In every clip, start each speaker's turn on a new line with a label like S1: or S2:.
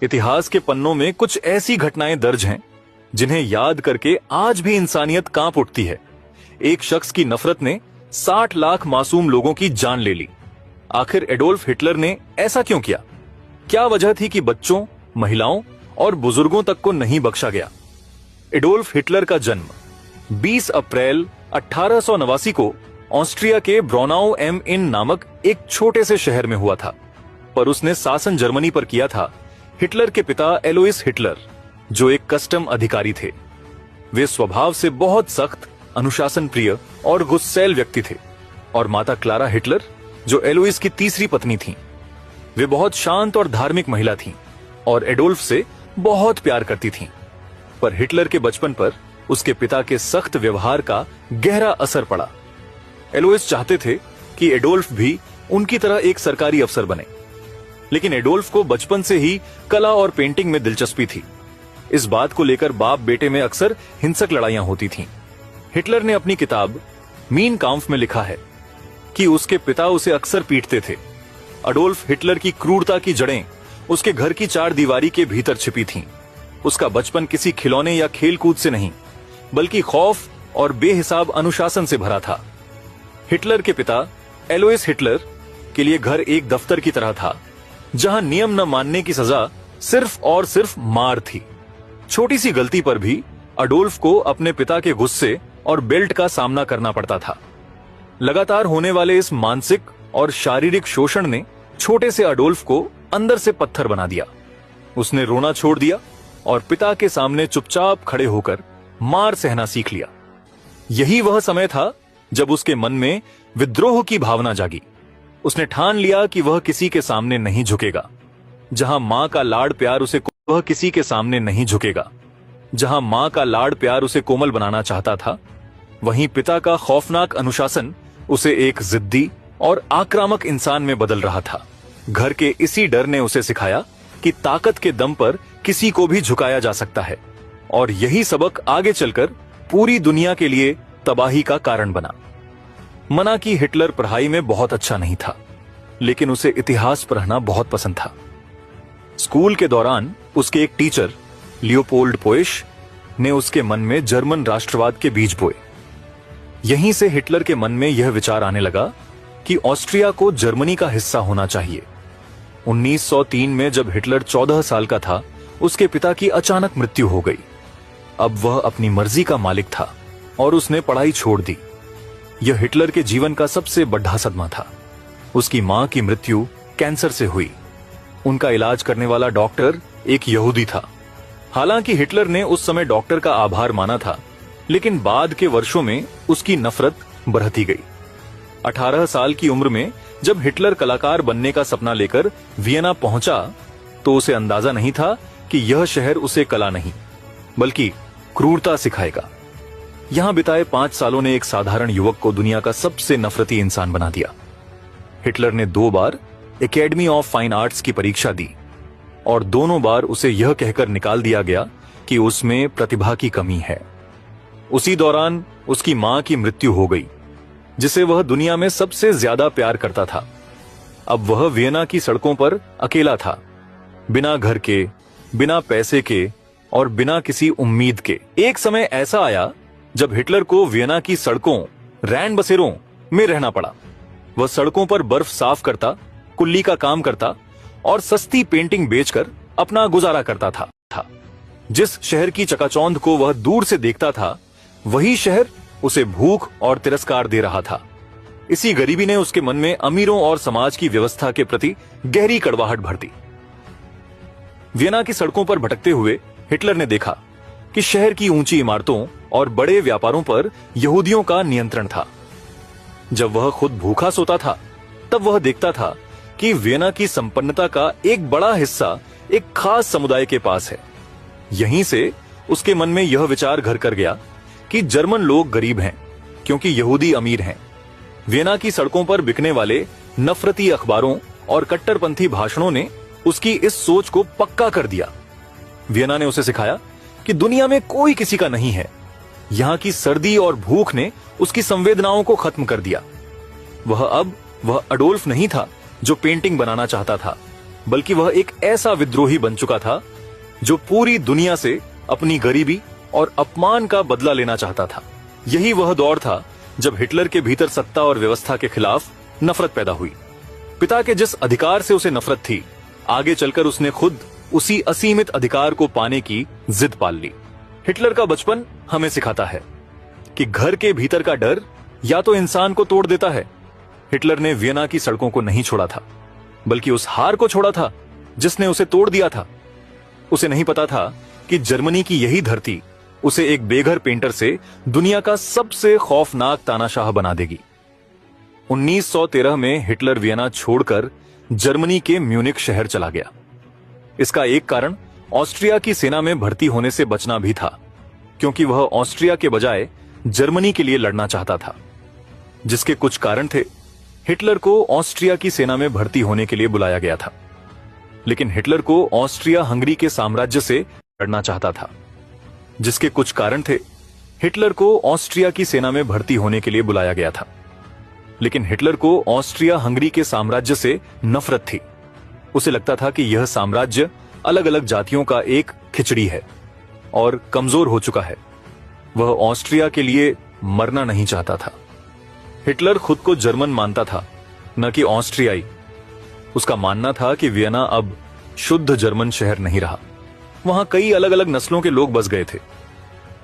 S1: इतिहास के पन्नों में कुछ ऐसी घटनाएं दर्ज हैं जिन्हें याद करके आज भी इंसानियत कांप उठती है। एक शख्स की नफरत ने 60 लाख मासूम लोगों की जान ले ली। आखिर एडोल्फ हिटलर ने ऐसा क्यों किया? क्या वजह थी कि बच्चों, महिलाओं और बुजुर्गों तक को नहीं बख्शा गया? एडोल्फ हिटलर का जन्म 20 अप्रैल 1889 को ऑस्ट्रिया के ब्रॉनाउ एम इन नामक एक छोटे से शहर में हुआ था, पर उसने शासन जर्मनी पर किया था हिटलर के पिता एलोइस हिटलर, जो एक कस्टम अधिकारी थे। वे स्वभाव से बहुत सख्त, अनुशासन प्रिय और गुस्सैल व्यक्ति थे। और माता क्लारा हिटलर, जो एलोइस की तीसरी पत्नी थीं, वे बहुत शांत और धार्मिक महिला थीं और एडोल्फ से बहुत प्यार करती थीं। पर हिटलर के बचपन पर उसके पिता के सख्त व्यवहार का गहरा असर पड़ा। एलोइस चाहते थे कि एडोल्फ भी उनकी तरह एक सरकारी अफसर बने, लेकिन एडोल्फ को बचपन से ही कला और पेंटिंग में दिलचस्पी थी। इस बात को लेकर बाप बेटे में अक्सर हिंसक लड़ाइयां होती थीं। हिटलर ने अपनी किताब मीन काम्फ में लिखा है कि उसके पिता उसे अक्सर पीटते थे। एडोल्फ हिटलर की क्रूरता की जड़ें उसके घर की चार दीवारी के भीतर छिपी थीं। उसका बचपन किसी खिलौने या खेलकूद से नहीं, बल्कि खौफ और बेहिसाब अनुशासन से भरा था। हिटलर के पिता एलोइस हिटलर के लिए घर एक दफ्तर की तरह था, जहां नियम न मानने की सजा सिर्फ और सिर्फ मार थी। छोटी सी गलती पर भी एडोल्फ को अपने पिता के गुस्से और बेल्ट का सामना करना पड़ता था। लगातार होने वाले इस मानसिक और शारीरिक शोषण ने छोटे से एडोल्फ को अंदर से पत्थर बना दिया। उसने रोना छोड़ दिया और पिता के सामने चुपचाप खड़े होकर मार सहना सीख लिया। यही वह समय था जब उसके मन में विद्रोह की भावना जागी। उसने ठान लिया कि वह किसी के सामने नहीं झुकेगा। जहां मां का लाड़ प्यार उसे वह किसी के सामने नहीं झुकेगा। जहां मां का लाड़ प्यार उसे कोमल बनाना चाहता था, वहीं पिता का खौफनाक अनुशासन उसे एक जिद्दी और आक्रामक इंसान में बदल रहा था। घर के इसी डर ने उसे सिखाया कि ताकत के दम पर किसी को भी झुकाया जा सकता है, और यही सबक आगे चलकर पूरी दुनिया के लिए तबाही का कारण बना। मना कि हिटलर पढ़ाई में बहुत अच्छा नहीं था, लेकिन उसे इतिहास पढ़ना बहुत पसंद था। स्कूल के दौरान उसके एक टीचर लियोपोल्ड पोएश ने उसके मन में जर्मन राष्ट्रवाद के बीज बोए। यहीं से हिटलर के मन में यह विचार आने लगा कि ऑस्ट्रिया को जर्मनी का हिस्सा होना चाहिए। 1903 में जब हिटलर 14 साल का था, उसके पिता की अचानक मृत्यु हो गई। अब वह अपनी मर्जी का मालिक था और उसने पढ़ाई छोड़ दी। यह हिटलर के जीवन का सबसे बड़ा सदमा था। उसकी मां की मृत्यु कैंसर से हुई। उनका इलाज करने वाला डॉक्टर एक यहूदी था। हालांकि हिटलर ने उस समय डॉक्टर का आभार माना था, लेकिन बाद के वर्षों में उसकी नफरत बढ़ती गई। 18 साल की उम्र में जब हिटलर कलाकार बनने का सपना लेकर वियना पहुंचा, तो उसे अंदाजा नहीं था कि यह शहर उसे कला नहीं, बल्कि क्रूरता सिखाएगा। यहां बिताए 5 सालों ने एक साधारण युवक को दुनिया का सबसे नफरती इंसान बना दिया। हिटलर ने 2 bar academy of fine arts की परीक्षा दी, और दोनों बार उसे यह कहकर निकाल दिया गया कि उसमें प्रतिभा की कमी है। उसी दौरान उसकी मां की मृत्यु हो गई, जिसे वह दुनिया में सबसे ज्यादा प्यार करता था। अब वह वियना की सड़कों पर अकेला था, बिना घर के, बिना पैसे के और बिना किसी उम्मीद के। एक समय ऐसा आया जब हिटलर को वियना की सड़कों, रैन बसेरों में रहना पड़ा। वह सड़कों पर बर्फ साफ करता, कुल्ली का काम करता और सस्ती पेंटिंग बेचकर अपना गुजारा करता था। जिस शहर की चकाचौंध को वह दूर से देखता था, वही शहर उसे भूख और तिरस्कार दे रहा था। इसी गरीबी ने उसके मन में अमीरों और समाज की व्यवस्था के प्रति गहरी कड़वाहट भर दी। वियना की सड़कों पर भटकते हुए हिटलर ने देखा कि शहर की ऊंची इमारतों और बड़े व्यापारों पर यहूदियों का नियंत्रण था। जब वह खुद भूखा सोता था, तब वह देखता था कि वियना की संपन्नता का एक बड़ा हिस्सा एक खास समुदाय के पास है। यहीं से उसके मन में यह विचार घर कर गया कि जर्मन लोग गरीब हैं क्योंकि यहूदी अमीर हैं। वियना की सड़कों पर बिकने वाले नफरती अखबारों और कट्टरपंथी भाषणों ने उसकी इस सोच को पक्का कर दिया। वियना ने उसे सिखाया कि दुनिया में कोई किसी का नहीं है। यहां की सर्दी और भूख ने उसकी संवेदनाओं को खत्म कर दिया। वह एडोल्फ नहीं था जो पेंटिंग बनाना चाहता था, बल्कि वह एक ऐसा विद्रोही बन चुका था जो पूरी दुनिया से अपनी गरीबी और अपमान का बदला लेना चाहता था। यही वह दौर था जब हिटलर के भीतर सत्ता और व्यवस्था के खिलाफ नफरत पैदा हुई। पिता के जिस अधिकार से उसे नफरत थी, आगे चलकर उसने खुद उसी असीमित अधिकार को पाने की जिद पाल ली। हिटलर का बचपन हमें सिखाता है कि घर के भीतर का डर या तो इंसान को तोड़ देता है। हिटलर ने वियना की सड़कों को नहीं छोड़ा था, बल्कि उस हार को छोड़ा था जिसने उसे तोड़ दिया था। उसे नहीं पता था कि जर्मनी की यही धरती उसे एक बेघर पेंटर से दुनिया का सबसे खौफनाक तानाशाह बना देगी। 1913 में हिटलर वियना छोड़कर जर्मनी के म्यूनिख शहर चला गया। इसका एक कारण ऑस्ट्रिया की सेना में भर्ती होने से बचना भी था, क्योंकि वह ऑस्ट्रिया के बजाय जर्मनी के लिए लड़ना चाहता था। जिसके कुछ कारण थे। हिटलर को ऑस्ट्रिया की सेना में भर्ती होने के लिए बुलाया गया था, लेकिन हिटलर को ऑस्ट्रिया हंगरी के साम्राज्य से लड़ना चाहता था। जिसके कुछ कारण थे। हिटलर को ऑस्ट्रिया की सेना में भर्ती होने के लिए बुलाया गया था, लेकिन हिटलर को ऑस्ट्रिया हंगरी के साम्राज्य से नफरत थी। उसे लगता था कि यह साम्राज्य अलग अलग जातियों का एक खिचड़ी है और कमजोर हो चुका है। वह ऑस्ट्रिया के लिए मरना नहीं चाहता था। हिटलर खुद को जर्मन मानता था, न कि ऑस्ट्रियाई। उसका मानना था कि वियना अब शुद्ध जर्मन शहर नहीं रहा। वहां कई अलग अलग नस्लों के लोग बस गए थे।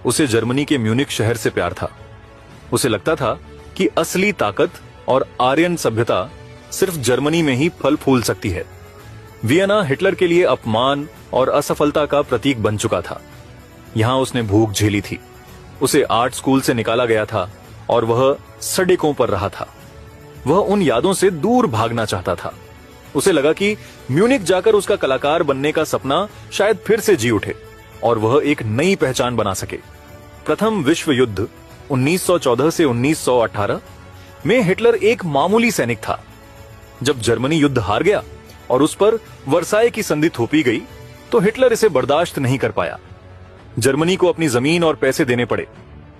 S1: उसे जर्मनी के म्यूनिख शहर से प्यार था। उसे लगता था कि असली ताकत और आर्यन सभ्यता सिर्फ जर्मनी में ही फल फूल सकती है। वियना हिटलर के लिए अपमान और असफलता का प्रतीक बन चुका था। यहां उसने भूख झेली थी। उसे आर्ट स्कूल से निकाला गया था और वह सड़कों पर रहा था। वह उन यादों से दूर भागना चाहता था। उसे लगा कि म्यूनिख जाकर उसका कलाकार बनने का सपना शायद फिर से जी उठे और वह एक नई पहचान बना सके। प्रथम विश्व युद्ध 1914 से 1918 में हिटलर एक मामूली सैनिक था। जब जर्मनी युद्ध हार गया और उस पर वर्साए की संधि थोपी गई, तो हिटलर इसे बर्दाश्त नहीं कर पाया। जर्मनी को अपनी जमीन और पैसे देने पड़े,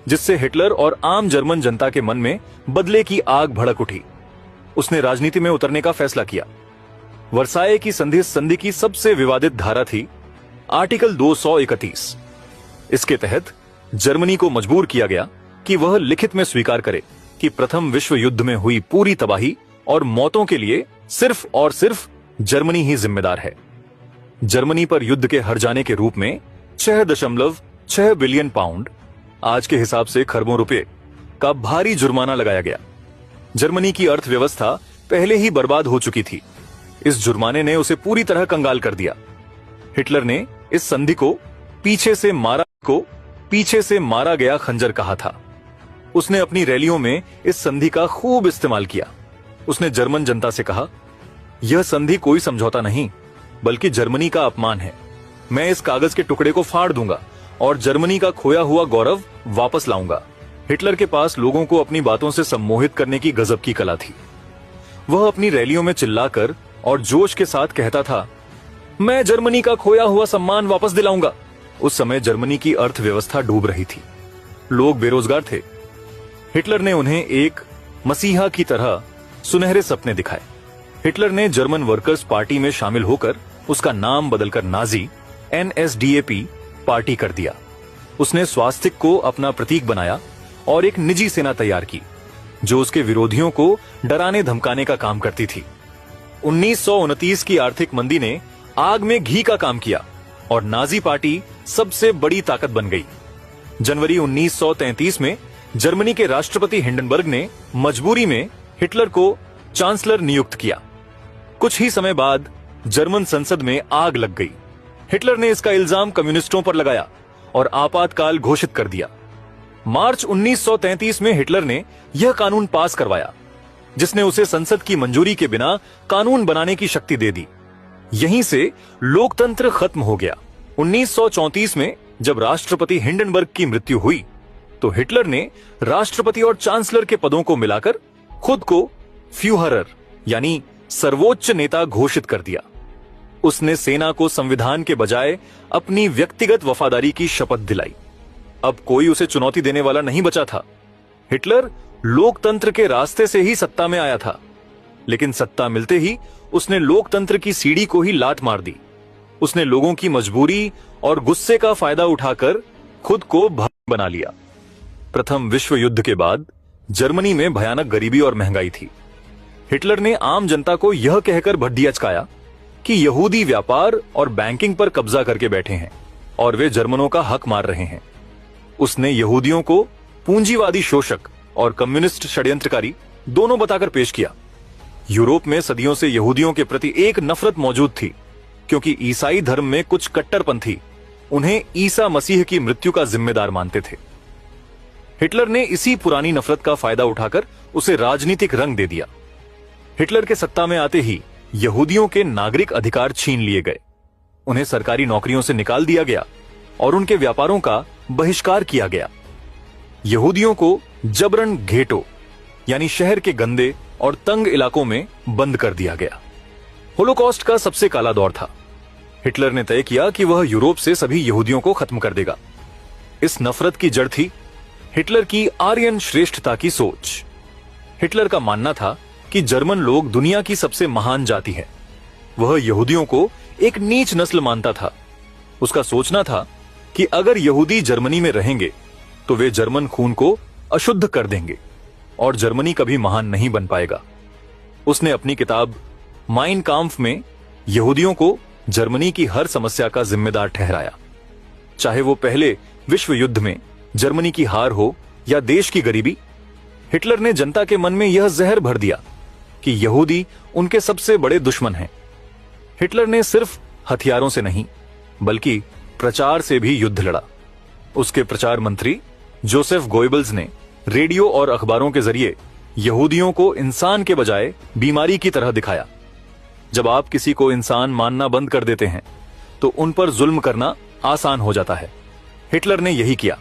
S1: जिससे हिटलर और आम जर्मन जनता के मन में बदले की आग भड़क उठी। उसने राजनीति में उतरने का फैसला किया। वर्साए की संधि की सबसे विवादित धारा थी आर्टिकल 231। इसके तहत जर्मनी को मजबूर किया गया कि वह लिखित में स्वीकार करे कि प्रथम विश्व युद्ध में हुई पूरी तबाही और मौतों के लिए सिर्फ और सिर्फ जर्मनी ही जिम्मेदार है। जर्मनी पर युद्ध के हार जाने के रूप में 6.6 बिलियन पाउंड, आज के हिसाब से खरबों रुपए का भारी जुर्माना लगाया गया। जर्मनी की अर्थव्यवस्था पहले ही बर्बाद हो चुकी थी। इस जुर्माने ने उसे पूरी तरह कंगाल कर दिया। हिटलर ने इस संधि को पीछे से मारा गया खंजर कहा था। उसने अपनी रैलियों में इस संधि का खूब इस्तेमाल किया। उसने जर्मन जनता से कहा, यह संधि कोई समझौता नहीं, बल्कि जर्मनी का अपमान है। मैं इस कागज के टुकड़े को फाड़ दूंगा और जर्मनी का खोया हुआ गौरव वापस लाऊंगा। हिटलर के पास लोगों को अपनी बातों से सम्मोहित करने की गजब की कला थी। वह अपनी रैलियों में चिल्लाकर और जोश के साथ कहता था, मैं जर्मनी का खोया हुआ सम्मान वापस दिलाऊंगा। उस समय जर्मनी की अर्थव्यवस्था डूब रही थी। लोग बेरोजगार थे। हिटलर ने उन्हें एक मसीहा की तरह सुनहरे सपने दिखाए। हिटलर ने जर्मन वर्कर्स पार्टी में शामिल होकर उसका नाम बदलकर नाजी NSDAP पार्टी कर दिया। उसने स्वास्तिक को अपना प्रतीक बनाया और एक निजी सेना तैयार की जो उसके विरोधियों को डराने धमकाने का काम करती थी। 1929 की आर्थिक मंदी ने आग में घी का काम किया और नाजी पार्टी सबसे बड़ी ताकत बन गई। जनवरी 1933 में जर्मनी के राष्ट्रपति हिंडनबर्ग ने मजबूरी में हिटलर को चांसलर नियुक्त किया। कुछ ही समय बाद जर्मन संसद में आग लग गई। हिटलर ने इसका इल्जाम कम्युनिस्टों पर लगाया और आपातकाल घोषित कर दिया। मार्च 1933 में हिटलर ने यह कानून पास करवाया जिसने उसे संसद की मंजूरी के बिना कानून बनाने की शक्ति दे दी। यहीं से लोकतंत्र खत्म हो गया। 1934 में जब राष्ट्रपति हिंडनबर्ग की मृत्यु हुई तो हिटलर ने राष्ट्रपति और चांसलर के पदों को मिलाकर खुद को फ्यूहरर यानी सर्वोच्च नेता घोषित कर दिया। उसने सेना को संविधान के बजाय अपनी व्यक्तिगत वफादारी की शपथ दिलाई। अब कोई उसे चुनौती देने वाला नहीं बचा था। हिटलर लोकतंत्र के रास्ते से ही सत्ता में आया था, लेकिन सत्ता मिलते ही उसने लोकतंत्र की सीढ़ी को ही लात मार दी। उसने लोगों की मजबूरी और गुस्से का फायदा उठाकर खुद को भक्त बना लिया। प्रथम विश्व युद्ध के बाद जर्मनी में भयानक गरीबी और महंगाई थी। हिटलर ने आम जनता को यह कहकर भड्डी अचकाया कि यहूदी व्यापार और बैंकिंग पर कब्जा करके बैठे हैं और वे जर्मनों का हक मार रहे हैं। उसने यहूदियों को पूंजीवादी शोषक और कम्युनिस्ट षड्यंत्रकारी दोनों बताकर पेश किया। यूरोप में सदियों से यहूदियों के प्रति एक नफरत मौजूद थी, क्योंकि ईसाई धर्म में कुछ कट्टरपंथी उन्हें ईसा मसीह की मृत्यु का जिम्मेदार मानते थे। हिटलर ने इसी पुरानी नफरत का फायदा उठाकर उसे राजनीतिक रंग दे दिया। हिटलर के सत्ता में आते ही यहूदियों के नागरिक अधिकार छीन लिए गए, उन्हें सरकारी नौकरियों से निकाल दिया गया और उनके व्यापारों का बहिष्कार किया गया। यहूदियों को जबरन घेटो यानी शहर के गंदे और तंग इलाकों में बंद कर दिया गया। होलोकॉस्ट का सबसे काला दौर था। हिटलर ने तय किया कि वह यूरोप से सभी यहूदियों को खत्म कर देगा। इस नफरत की जड़ थी हिटलर की आर्यन श्रेष्ठता की सोच। हिटलर का मानना था कि जर्मन लोग दुनिया की सबसे महान जाति है। वह यहूदियों को एक नीच नस्ल मानता था। उसका सोचना था कि अगर यहूदी जर्मनी में रहेंगे तो वे जर्मन खून को अशुद्ध कर देंगे और जर्मनी कभी महान नहीं बन पाएगा। उसने अपनी किताब माइन काम्फ में यहूदियों को जर्मनी की हर समस्या का जिम्मेदार ठहराया, चाहे वो पहले विश्व युद्ध में जर्मनी की हार हो या देश की गरीबी। हिटलर ने जनता के मन में यह जहर भर दिया कि यहूदी उनके सबसे बड़े दुश्मन हैं। हिटलर ने सिर्फ हथियारों से नहीं बल्कि प्रचार से भी युद्ध लड़ा। उसके प्रचार मंत्री जोसेफ गोएबल्स ने रेडियो और अखबारों के जरिए यहूदियों को इंसान के बजाय बीमारी की तरह दिखाया। जब आप किसी को इंसान मानना बंद कर देते हैं तो उन पर जुल्म करना आसान हो जाता है। हिटलर ने यही किया।